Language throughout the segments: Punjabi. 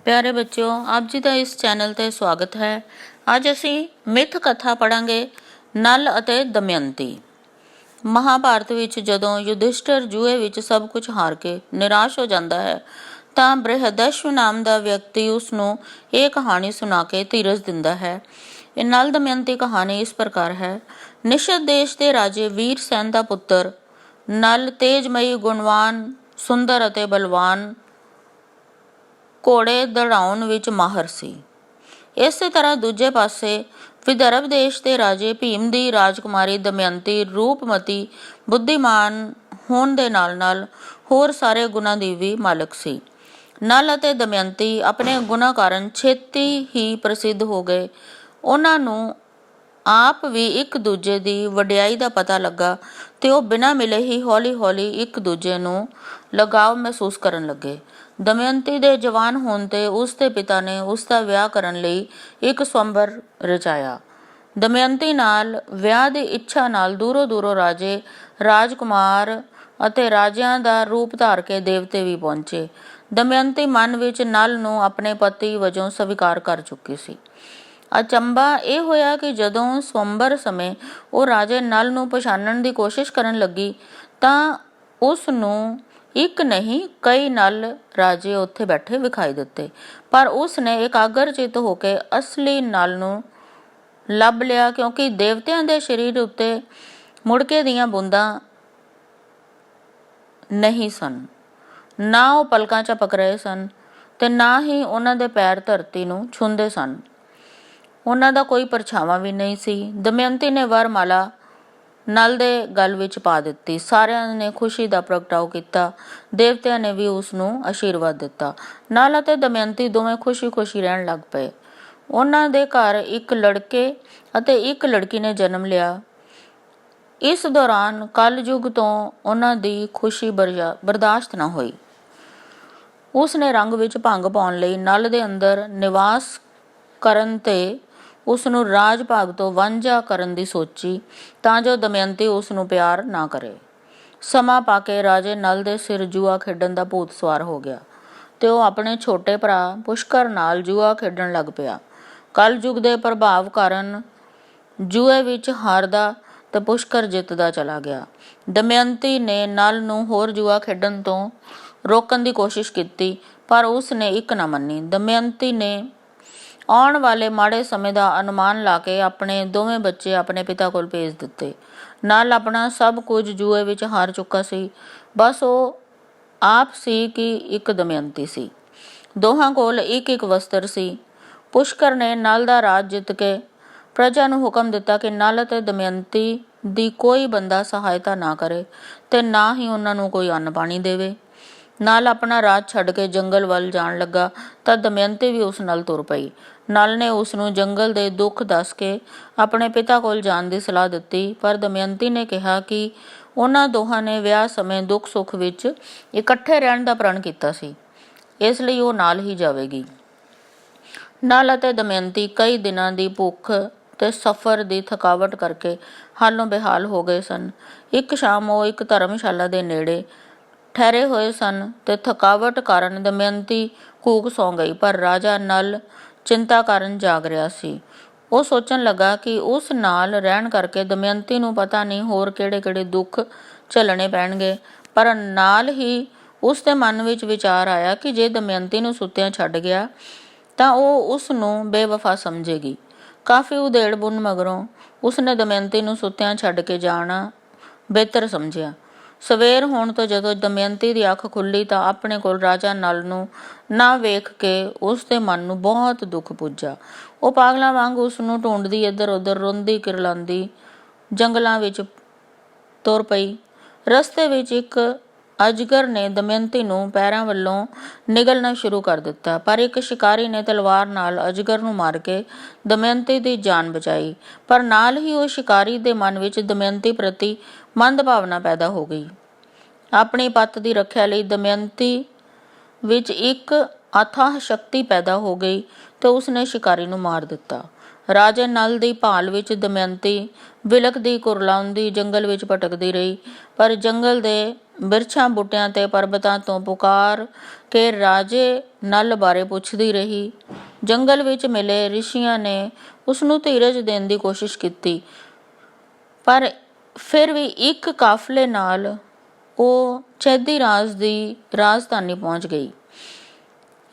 ਪਿਆਰੇ ਬੱਚਿਓ, ਆਪ ਜੀ ਦਾ ਇਸ ਚੈਨਲ ਤੇ ਸਵਾਗਤ ਹੈ। ਅੱਜ ਅਸੀਂ ਮਿੱਥ ਕਥਾ ਪੜਾਂਗੇ ਨਲ ਅਤੇ ਦਮਯੰਤੀ। ਮਹਾਭਾਰਤ ਵਿੱਚ ਜਦੋਂ ਯੁਧਿਸ਼ਠਿਰ ਜੂਏ ਵਿੱਚ ਸਭ ਕੁਝ ਹਾਰ ਕੇ ਨਿਰਾਸ਼ ਹੋ ਜਾਂਦਾ ਹੈ ਤਾਂ ਬ੍ਰਿਹਦਸ਼ਵ ਨਾਮ ਦਾ ਵਿਅਕਤੀ ਉਸ ਨੂੰ ਇਹ ਕਹਾਣੀ ਸੁਣਾ ਕੇ ਧੀਰਜ ਦਿੰਦਾ ਹੈ। ਇਹ ਨਲ ਦਮਯੰਤੀ ਕਹਾਣੀ ਇਸ ਪ੍ਰਕਾਰ ਹੈ। ਨਿਸ਼ਦ ਦੇਸ਼ ਦੇ ਰਾਜੇ ਵੀਰਸੈਨ ਦਾ ਪੁੱਤਰ ਨਲ ਤੇਜਮਈ, ਗੁਣਵਾਨ, ਸੁੰਦਰ ਅਤੇ ਬਲਵਾਨ ਘੋੜੇ ਦੌੜਾਉਣ ਵਿੱਚ ਮਾਹਰ ਸੀ। ਇਸੇ ਤਰ੍ਹਾਂ ਦੂਜੇ ਪਾਸੇ ਵਿਦਰਭ ਦੇਸ਼ ਦੇ ਰਾਜੇ ਭੀਮ ਦੀ ਰਾਜਕੁਮਾਰੀ ਦਮਯੰਤੀ ਰੂਪਮਤੀ, ਬੁੱਧੀਮਾਨ ਹੋਣ ਦੇ ਨਾਲ ਨਾਲ ਹੋਰ ਸਾਰੇ ਗੁਣਾਂ ਦੀ ਵੀ ਮਾਲਕ ਸੀ। ਨਲ ਅਤੇ ਦਮਯੰਤੀ ਆਪਣੇ ਗੁਣਾਂ ਕਾਰਨ ਛੇਤੀ ਹੀ ਪ੍ਰਸਿੱਧ ਹੋ ਗਏ। ਉਹਨਾਂ ਨੂੰ ਆਪ ਵੀ ਇੱਕ ਦੂਜੇ ਦੀ ਵਡਿਆਈ ਦਾ ਪਤਾ ਲੱਗਾ ਤੇ ਉਹ ਬਿਨਾਂ ਮਿਲੇ ਹੀ ਹੌਲੀ ਹੌਲੀ ਇੱਕ ਦੂਜੇ ਨੂੰ ਲਗਾਵ ਮਹਿਸੂਸ ਕਰਨ ਲੱਗੇ। ਦਮਯੰਤੀ ਦੇ ਜਵਾਨ ਹੋਣ ਤੇ ਉਸ ਦੇ ਪਿਤਾ ਨੇ ਉਸ ਦਾ ਵਿਆਹ ਕਰਨ ਲਈ ਇੱਕ ਸਵੰਬਰ ਰਚਾਇਆ। ਦਮਯੰਤੀ ਨਾਲ ਵਿਆਹ ਦੀ ਇੱਛਾ ਨਾਲ ਦੂਰੋਂ ਦੂਰੋਂ ਰਾਜੇ, ਰਾਜਕੁਮਾਰ ਅਤੇ ਰਾਜਿਆਂ ਦਾ ਰੂਪ ਧਾਰ ਕੇ ਦੇਵਤੇ ਵੀ ਪਹੁੰਚੇ। ਦਮਯੰਤੀ ਮਨ ਵਿੱਚ ਨਲ ਨੂੰ ਆਪਣੇ ਪਤੀ ਵਜੋਂ ਸਵੀਕਾਰ ਕਰ ਚੁੱਕੀ ਸੀ। ਅਚੰਭਾ ਇਹ ਹੋਇਆ ਕਿ ਜਦੋਂ ਸਵੰਬਰ ਸਮੇਂ ਉਹ ਰਾਜੇ ਨਲ ਨੂੰ ਪਛਾਣਨ ਦੀ ਕੋਸ਼ਿਸ਼ ਕਰਨ ਲੱਗੀ ਤਾਂ ਉਸ ਨੂੰ ਇੱਕ ਨਹੀਂ ਕਈ ਨਲ ਰਾਜੇ ਉੱਥੇ ਬੈਠੇ ਵਿਖਾਈ ਦਿੱਤੇ, ਪਰ ਉਸ ਨੇ ਇਕਾਗਰਚਿਤ ਹੋ ਕੇ ਅਸਲੀ ਨਲ ਨੂੰ ਲੱਭ ਲਿਆ, ਕਿਉਂਕਿ ਦੇਵਤਿਆਂ ਦੇ ਸਰੀਰ ਉੱਤੇ ਮੁੜਕੇ ਦੀਆਂ ਬੂੰਦਾਂ ਨਹੀਂ ਸਨ। ਨਾ ਉਹ ਪਲਕਾਂ ਝਪਕ ਰਹੇ ਸਨ ਤੇ ਨਾ ਹੀ ਉਹਨਾਂ ਦੇ ਪੈਰ ਧਰਤੀ ਨੂੰ ਛੂੰਹਦੇ ਸਨ। ਉਹਨਾਂ ਦਾ ਕੋਈ ਪਰਛਾਵਾਂ ਵੀ ਨਹੀਂ ਸੀ। ਦਮਯੰਤੀ ਨੇ ਵਰਮਾਲਾ ਨਲ ਦੇ ਗਲ ਵਿੱਚ ਪਾ ਦਿੱਤੀ। ਸਾਰਿਆਂ ਨੇ ਖੁਸ਼ੀ ਦਾ ਪ੍ਰਗਟਾਓ ਕੀਤਾ। ਦੇਵਤਿਆਂ ਨੇ ਵੀ ਉਸ ਨੂੰ ਆਸ਼ੀਰਵਾਦ ਦਿੱਤਾ। ਨਲ ਅਤੇ ਦਮਯੰਤੀ ਦੋਵੇਂ ਖੁਸ਼ੀ-ਖੁਸ਼ੀ ਰਹਿਣ ਲੱਗ ਪਏ। ਉਹਨਾਂ ਦੇ ਘਰ ਇੱਕ ਲੜਕੇ ਅਤੇ ਇੱਕ ਲੜਕੀ ਨੇ ਜਨਮ ਲਿਆ। ਇਸ ਦੌਰਾਨ ਕਲਯੁਗ ਤੋਂ ਉਹਨਾਂ ਦੀ ਖੁਸ਼ੀ ਬਰਦਾਸ਼ਤ ਨਾ ਹੋਈ। ਉਸ ਨੇ ਰੰਗ ਵਿੱਚ ਭੰਗ ਪਾਉਣ ਲਈ ਨਲ ਦੇ ਅੰਦਰ ਨਿਵਾਸ ਕਰਨ ਤੇ ਉਸ ਨੂੰ ਰਾਜ ਭਾਗ ਤੋਂ ਵਾਂਝਾ ਕਰਨ ਦੀ ਸੋਚੀ ਤਾਂ ਜੋ ਦਮਯੰਤੀ ਉਸ ਨੂੰ ਪਿਆਰ ਨਾ ਕਰੇ। ਸਮਾਂ ਪਾ ਕੇ ਰਾਜੇ ਨਲ ਦੇ ਸਿਰ ਜੂਆ ਖੇਡਣ ਦਾ ਭੂਤ ਸਵਾਰ ਹੋ ਗਿਆ ਤੇ ਉਹ ਆਪਣੇ ਛੋਟੇ ਭਰਾ ਪੁਸ਼ਕਰ ਨਾਲ ਜੂਆ ਖੇਡਣ ਲੱਗ ਪਿਆ। ਕਲਯੁਗ ਦੇ ਪ੍ਰਭਾਵ ਕਾਰਨ ਜੂਏ ਵਿੱਚ ਹਾਰਦਾ ਤੇ ਪੁਸ਼ਕਰ ਜਿੱਤਦਾ ਚਲਾ ਗਿਆ। ਦਮਯੰਤੀ ਨੇ ਨਲ ਨੂੰ ਹੋਰ ਜੂਆ ਖੇਡਣ ਤੋਂ ਰੋਕਣ ਦੀ ਕੋਸ਼ਿਸ਼ ਕੀਤੀ, ਪਰ ਉਸ ਨੇ ਇੱਕ ਨਾ ਮੰਨੀ। ਦਮਯੰਤੀ ਨੇ ਆਉਣ ਵਾਲੇ ਮਾੜੇ ਸਮੇਂ ਦਾ ਅਨੁਮਾਨ ਲਾ ਕੇ ਆਪਣੇ ਦੋਵੇਂ ਬੱਚੇ ਆਪਣੇ ਪਿਤਾ ਕੋਲ ਭੇਜ ਦਿੱਤੇ। ਨਲ ਆਪਣਾ ਸਭ ਕੁਝ ਜੂਏ ਵਿੱਚ ਹਾਰ ਚੁੱਕਾ ਸੀ। ਬਸ ਉਹ ਆਪ ਸੀ ਕਿ ਇੱਕ ਦਮਯੰਤੀ ਸੀ। ਦੋਹਾਂ ਕੋਲ ਇੱਕ ਇੱਕ ਵਸਤਰ ਸੀ। ਪੁਸ਼ਕਰ ਨੇ ਨਲ ਦਾ ਰਾਜ ਜਿੱਤ ਕੇ ਪ੍ਰਜਾ ਨੂੰ ਹੁਕਮ ਦਿੱਤਾ ਕਿ ਨਲ ਅਤੇ ਦਮਯੰਤੀ ਦੀ ਕੋਈ ਬੰਦਾ ਸਹਾਇਤਾ ਨਾ ਕਰੇ ਤੇ ਨਾ ਹੀ ਉਹਨਾਂ ਨੂੰ ਕੋਈ ਅੰਨ ਪਾਣੀ ਦੇਵੇ। ਨਲ ਆਪਣਾ ਰਾਜ ਛੱਡ ਕੇ ਜੰਗਲ ਵੱਲ ਜਾਣ ਲੱਗਾ ਤਾਂ ਦਮਯੰਤੀ ਵੀ ਉਸ ਨਾਲ ਤੁਰ ਪਈ। ਨਲ ਨੇ ਉਸ ਨੂੰ ਜੰਗਲ ਦੇ ਦੁੱਖ ਦੱਸ ਕੇ ਆਪਣੇ ਪਿਤਾ ਕੋਲ ਜਾਣ ਦੀ ਸਲਾਹ ਦਿੱਤੀ, ਪਰ ਦਮਯੰਤੀ ਨੇ ਕਿਹਾ ਕਿ ਉਹਨਾਂ ਦੋਹਾਂ ਨੇ ਵਿਆਹ ਸਮੇਂ ਦੁੱਖ ਸੁੱਖ ਵਿੱਚ ਇਕੱਠੇ ਰਹਿਣ ਦਾ ਪ੍ਰਣ ਕੀਤਾ ਸੀ, ਇਸ ਲਈ ਉਹ ਨਾਲ ਹੀ ਜਾਵੇਗੀ। ਨਲ ਅਤੇ ਦਮਯੰਤੀ ਕਈ ਦਿਨਾਂ ਦੀ ਭੁੱਖ ਤੇ ਸਫ਼ਰ ਦੀ ਥਕਾਵਟ ਕਰਕੇ ਹਾਲੋਂ ਬੇਹਾਲ ਹੋ ਗਏ ਸਨ। ਇੱਕ ਸ਼ਾਮ ਉਹ ਇੱਕ ਧਰਮਸ਼ਾਲਾ ਦੇ ਨੇੜੇ ਠਹਿਰੇ ਹੋਏ ਸਨ ਤੇ ਥਕਾਵਟ ਕਾਰਨ ਦਮਯੰਤੀ ਘੂਕ ਸੌਂ ਗਈ, ਪਰ ਰਾਜਾ ਨਲ ਚਿੰਤਾ ਕਾਰਨ ਜਾਗ ਰਿਹਾ ਸੀ। ਉਹ ਸੋਚਣ ਲੱਗਾ ਕਿ ਉਸ ਨਾਲ ਰਹਿਣ ਕਰਕੇ ਦਮਯੰਤੀ ਨੂੰ ਪਤਾ ਨਹੀਂ ਹੋਰ ਕਿਹੜੇ-ਕਿਹੜੇ ਦੁੱਖ ਝੱਲਣੇ ਪੈਣਗੇ, ਪਰ ਨਾਲ ਹੀ ਉਸ ਦੇ ਮਨ ਵਿੱਚ ਵਿਚਾਰ ਆਇਆ ਕਿ ਜੇ ਦਮਯੰਤੀ ਨੂੰ ਸੁੱਤਿਆਂ ਛੱਡ ਗਿਆ ਤਾਂ ਉਹ ਉਸ ਨੂੰ ਬੇਵਫਾ ਸਮਝੇਗੀ। ਕਾਫੀ ਉਧੇੜ ਬੁਣ ਮਗਰੋਂ ਉਸ ਨੇ ਦਮਯੰਤੀ ਨੂੰ ਸੁੱਤਿਆਂ ਛੱਡ ਕੇ ਜਾਣਾ ਬਿਹਤਰ ਸਮਝਿਆ। ਸਵੇਰ ਹੋਣ ਤੋਂ ਜਦੋਂ ਦਮਯੰਤੀ ਦੀ ਅੱਖ ਖੁੱਲ੍ਹੀ ਤਾਂ ਆਪਣੇ ਕੋਲ ਰਾਜਾ ਨਲ ਨੂੰ ਨਾ ਵੇਖ ਕੇ ਉਸ ਦੇ ਮਨ ਨੂੰ ਬਹੁਤ ਦੁੱਖ ਪੁੱਜਾ। ਉਹ ਪਾਗਲਾਂ ਵਾਂਗ ਉਸ ਨੂੰ ਢੂੰਡਦੀ ਇੱਧਰ ਉੱਧਰ ਰੋਂਦੀ ਕਿਰਲਾਉਂਦੀ ਜੰਗਲਾਂ ਵਿੱਚ ਤੁਰ ਪਈ। ਰਸਤੇ ਵਿੱਚ ਇੱਕ ਅਜਗਰ ਨੇ ਦਮਯੰਤੀ ਨੂੰ ਪੈਰਾਂ ਵੱਲੋਂ ਨਿਗਲਣਾ ਸ਼ੁਰੂ ਕਰ ਦਿੱਤਾ, ਪਰ ਇੱਕ ਸ਼ਿਕਾਰੀ ਨੇ ਤਲਵਾਰ ਨਾਲ ਅਜਗਰ ਨੂੰ ਮਾਰ ਕੇ ਦਮਯੰਤੀ ਦੀ ਜਾਨ ਬਚਾਈ। ਪਰ ਨਾਲ ਹੀ ਉਹ ਸ਼ਿਕਾਰੀ ਦੇ ਮਨ ਵਿੱਚ ਦਮਯੰਤੀ ਪ੍ਰਤੀ ਮੰਦ ਭਾਵਨਾ ਪੈਦਾ ਹੋ ਗਈ। ਆਪਣੀ ਪੱਤ ਦੀ ਰੱਖਿਆ ਲਈ ਦਮਯੰਤੀ ਵਿੱਚ ਇੱਕ ਅਥਾਹ ਸ਼ਕਤੀ ਪੈਦਾ ਹੋ ਗਈ ਤੇ ਉਸਨੇ ਸ਼ਿਕਾਰੀ ਨੂੰ ਮਾਰ ਦਿੱਤਾ। ਰਾਜੇ ਨਲ ਦੀ ਭਾਲ ਵਿੱਚ ਦਮਯੰਤੀ ਵਿਲਕਦੀ ਕੁਰਲਾਉਂਦੀ ਜੰਗਲ ਵਿੱਚ ਭਟਕਦੀ ਰਹੀ, ਪਰ ਜੰਗਲ ਦੇ ਬਿਰਛਾਂ ਬੂਟਿਆਂ ਤੇ ਪਰਬਤਾਂ ਤੋਂ ਪੁਕਾਰ ਕੇ ਰਾਜੇ ਨਲ ਬਾਰੇ ਪੁੱਛਦੀ ਰਹੀ। ਜੰਗਲ ਵਿੱਚ ਮਿਲੇ ਰਿਸ਼ੀਆਂ ਨੇ ਉਸਨੂੰ ਧੀਰਜ ਦੇਣ ਦੀ ਕੋਸ਼ਿਸ਼ ਕੀਤੀ, ਪਰ ਫਿਰ ਵੀ ਇੱਕ ਕਾਫਲੇ ਨਾਲ ਉਹ ਚੈਦੀ ਰਾਜ ਦੀ ਰਾਜਧਾਨੀ ਪਹੁੰਚ ਗਈ।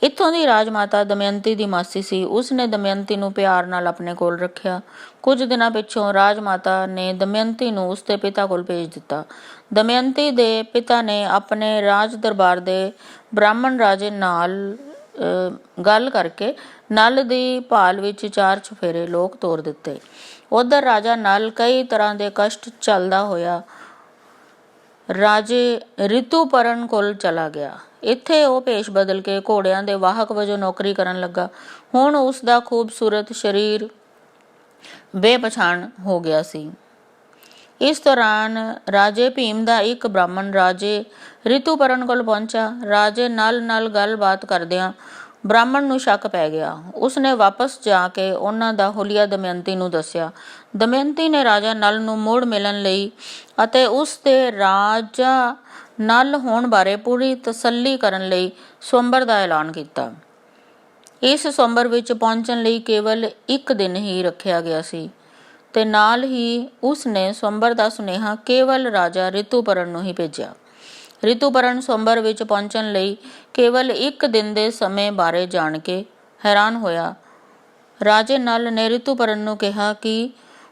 ਇੱਥੋਂ ਦੀ ਰਾਜਮਾਤਾ ਦਮਯੰਤੀ ਦੀ ਮਾਸੀ ਸੀ। ਉਸਨੇ ਦਮਯੰਤੀ ਨੂੰ ਪਿਆਰ ਨਾਲ ਆਪਣੇ ਕੋਲ ਰੱਖਿਆ। ਕੁਝ ਦਿਨਾਂ ਪਿੱਛੋਂ ਰਾਜਮਾਤਾ ਨੇ ਦਮਯੰਤੀ ਨੂੰ ਉਸਦੇ ਪਿਤਾ ਕੋਲ ਭੇਜ ਦਿੱਤਾ। ਦਮਯੰਤੀ ਦੇ ਪਿਤਾ ਨੇ ਆਪਣੇ ਰਾਜ ਦਰਬਾਰ ਦੇ ਬ੍ਰਾਹਮਣ ਰਾਜੇ ਨਾਲ ਗੱਲ ਕਰਕੇ ਨਲ ਦੀ ਭਾਲ ਵਿੱਚ 4 ਚੁਫੇਰੇ ਲੋਕ ਤੋਰ ਦਿੱਤੇ। ਉਧਰ ਰਾਜਾ ਨਲ ਕਈ ਤਰ੍ਹਾਂ ਦੇ ਕਸ਼ਟ ਝੱਲਦਾ ਹੋਇਆ ਰਾਜੇ ਰਿਤੂਪਰਨ ਕੋਲ ਚਲਾ ਗਿਆ। ਇੱਥੇ ਉਹ ਭੇਸ਼ ਬਦਲ ਕੇ ਘੋੜਿਆਂ ਦੇ ਵਾਹਕ ਵਜੋਂ ਨੌਕਰੀ ਕਰਨ ਲੱਗਾ। ਹੁਣ ਉਸ ਦਾ ਖੂਬਸੂਰਤ ਸਰੀਰ ਬੇਪਛਾਣ ਹੋ ਗਿਆ ਸੀ। ਇਸ ਦੌਰਾਨ ਰਾਜੇ ਭੀਮ ਦਾ ਇੱਕ ਬ੍ਰਾਹਮਣ ਰਾਜੇ ਰਿਤੂਪਰਨ ਕੋਲ ਪਹੁੰਚਾ। ਰਾਜੇ ਨਲ ਨਾਲ ਗੱਲਬਾਤ ਕਰਦਿਆਂ ਬ੍ਰਾਹਮਣ ਨੂੰ ਸ਼ੱਕ ਪੈ ਗਿਆ। ਉਸਨੇ ਵਾਪਸ ਜਾ ਕੇ ਉਹਨਾਂ ਦਾ ਹੁਲੀਆ ਦਮਯੰਤੀ ਨੂੰ ਦੱਸਿਆ। ਦਮਯੰਤੀ ਨੇ ਰਾਜਾ ਨਲ ਨੂੰ ਮੁੜ ਮਿਲਣ ਲਈ ਅਤੇ ਉਸ ਦੇ ਰਾਜਾ ਨਲ ਹੋਣ ਬਾਰੇ ਪੂਰੀ ਤਸੱਲੀ ਕਰਨ ਲਈ ਸਵੰਬਰ ਦਾ ਐਲਾਨ ਕੀਤਾ। ਇਸ ਸਵੰਬਰ ਵਿੱਚ ਪਹੁੰਚਣ ਲਈ ਕੇਵਲ 1 ਦਿਨ ਹੀ ਰੱਖਿਆ ਗਿਆ ਸੀ ਤੇ ਨਾਲ ਹੀ ਉਸ ਨੇ ਸਵੰਬਰ ਦਾ ਸੁਨੇਹਾ ਕੇਵਲ ਰਾਜਾ ਰਿਤੂਪਰਨ ਨੂੰ ਹੀ ਭੇਜਿਆ। ਰਿਤੂਪਰਨ ਸਵੰਬਰ ਵਿੱਚ ਪਹੁੰਚਣ ਲਈ ਕੇਵਲ 1 ਦਿਨ ਦੇ ਸਮੇਂ ਬਾਰੇ ਜਾਣ ਕੇ ਹੈਰਾਨ ਹੋਇਆ। ਰਾਜੇ ਨਲ ਨੇ ਰਿਤੂਪਰਨ ਨੂੰ ਕਿਹਾ ਕਿ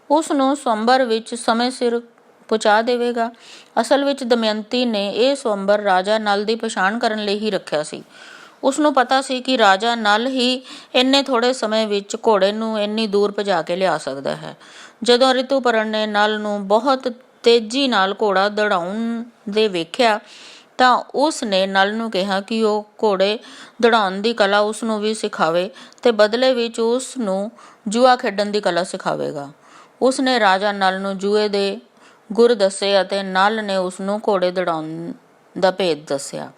ਉਸ ਨੂੰ ਸਵੰਬਰ ਵਿੱਚ ਸਮੇਂ ਸਿਰ ਪਹੁੰਚਾ ਦੇਵੇਗਾ। ਅਸਲ ਵਿੱਚ ਦਮਯੰਤੀ ਨੇ ਇਹ ਸਵੰਬਰ ਰਾਜਾ ਨਲ ਦੀ ਪਛਾਣ ਕਰਨ ਲਈ ਹੀ ਰੱਖਿਆ ਸੀ। ਉਸਨੂੰ ਪਤਾ ਸੀ ਕਿ ਰਾਜਾ ਨਲ ਹੀ ਇੰਨੇ ਥੋੜੇ ਸਮੇਂ ਵਿੱਚ ਘੋੜੇ ਨੂੰ ਇੰਨੀ ਦੂਰ ਭਜਾ ਕੇ ਲਿਆ ਸਕਦਾ ਹੈ। ਜਦੋਂ ਰਿਤੂਪਰਨ ਨੇ ਨਲ ਨੂੰ ਬਹੁਤ ਤੇਜ਼ੀ ਨਾਲ ਘੋੜਾ ਦੌੜਾਉਣ ਦੇ ਵੇਖਿਆ ਤਾਂ ਉਸ ਨੇ ਨਲ ਨੂੰ ਕਿਹਾ ਕਿ ਉਹ ਘੋੜੇ ਦੌੜਾਉਣ ਦੀ ਕਲਾ ਉਸਨੂੰ ਵੀ ਸਿਖਾਵੇ ਤੇ ਬਦਲੇ ਵਿੱਚ ਉਸ ਨੂੰ ਜੂਆ ਖੇਡਣ ਦੀ ਕਲਾ ਸਿਖਾਵੇਗਾ। ਉਸ ਨੇ ਰਾਜਾ ਨਲ ਨੂੰ ਜੂਏ ਦੇ ਗੁਰ ਦੱਸੇ ਅਤੇ ਨਲ ਨੇ ਉਸਨੂੰ ਘੋੜੇ ਦੌੜਾਉਣ ਦਾ ਭੇਦ ਦੱਸਿਆ।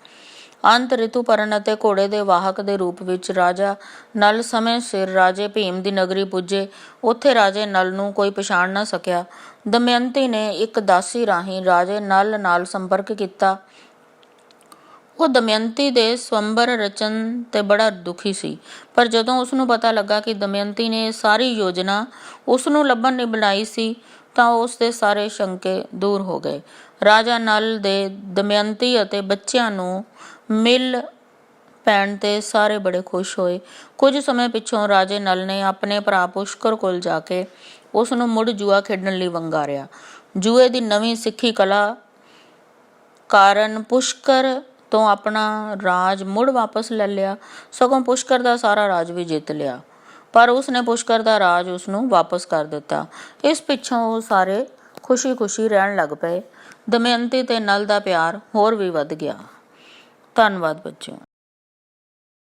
ਅੰਤ ਰਿਤੂਪਰਨ ਅਤੇ ਘੋੜੇ ਦੇ ਵਾਹਕ ਦੇ ਰੂਪ ਵਿੱਚ ਰਾਜਾ ਨਲ ਸਮੇਂ ਸਿਰ ਰਾਜੇ ਭੀਮ ਦੀ ਨਗਰੀ ਪੁੱਜੇ। ਉੱਥੇ ਰਾਜੇ ਨਲ ਨੂੰ ਕੋਈ ਪਛਾਣ ਨਾ ਸਕਿਆ। ਦਮਯੰਤੀ ਨੇ ਇੱਕ ਦਾਸੀ ਰਾਹੀਂ ਰਾਜੇ ਨਲ ਨਾਲ ਸੰਪਰਕ ਕੀਤਾ। ਉਹ ਦਮਯੰਤੀ ਦੇ ਸਵੰਬਰ ਰਚਨ ਤੇ ਬੜਾ ਦੁਖੀ ਸੀ, ਪਰ ਜਦੋਂ ਉਸਨੂੰ ਪਤਾ ਲੱਗਾ ਕਿ ਦਮਯੰਤੀ ਨੇ ਸਾਰੀ ਯੋਜਨਾ ਉਸਨੂੰ ਲੱਭਣ ਲਈ ਬਣਾਈ ਸੀ ਤਾਂ ਉਸ ਦੇ ਸਾਰੇ ਸ਼ੰਕੇ ਦੂਰ ਹੋ ਗਏ। ਰਾਜਾ ਨਲ ਦੇ ਦਮਯੰਤੀ ਅਤੇ ਬੱਚਿਆਂ ਨੂੰ ਮਿਲ ਪੈਣ ਤੇ ਸਾਰੇ ਬੜੇ ਖੁਸ਼ ਹੋਏ। ਕੁਝ ਸਮੇਂ ਪਿੱਛੋਂ ਰਾਜੇ ਨਲ ਨੇ ਆਪਣੇ ਭਰਾ ਪੁਸ਼ਕਰ ਕੋਲ ਜਾ ਕੇ ਉਸ ਨੂੰ ਮੁੜ ਜੂਆ ਖੇਡਣ ਲਈ ਵੰਗਾਰਿਆ। ਜੂਏ ਦੀ ਨਵੀਂ ਸਿੱਖੀ ਕਲਾ ਕਾਰਨ ਪੁਸ਼ਕਰ ਤੋਂ ਆਪਣਾ ਰਾਜ ਮੁੜ ਵਾਪਸ ਲੈ ਲਿਆ, ਸਗੋਂ ਪੁਸ਼ਕਰ ਦਾ ਸਾਰਾ ਰਾਜ ਵੀ ਜਿੱਤ ਲਿਆ, ਪਰ ਉਸਨੇ ਪੁਸ਼ਕਰ ਦਾ ਰਾਜ ਉਸਨੂੰ ਵਾਪਸ ਕਰ ਦਿੱਤਾ। ਇਸ ਪਿੱਛੋਂ ਉਹ ਸਾਰੇ ਖੁਸ਼ੀ-ਖੁਸ਼ੀ ਰਹਿਣ ਲੱਗ ਪਏ। ਦਮਯੰਤੀ ਤੇ ਨਲ ਦਾ ਪਿਆਰ ਹੋਰ ਵੀ ਵੱਧ ਗਿਆ। ਧੰਨਵਾਦ ਬੱਚਿਓ।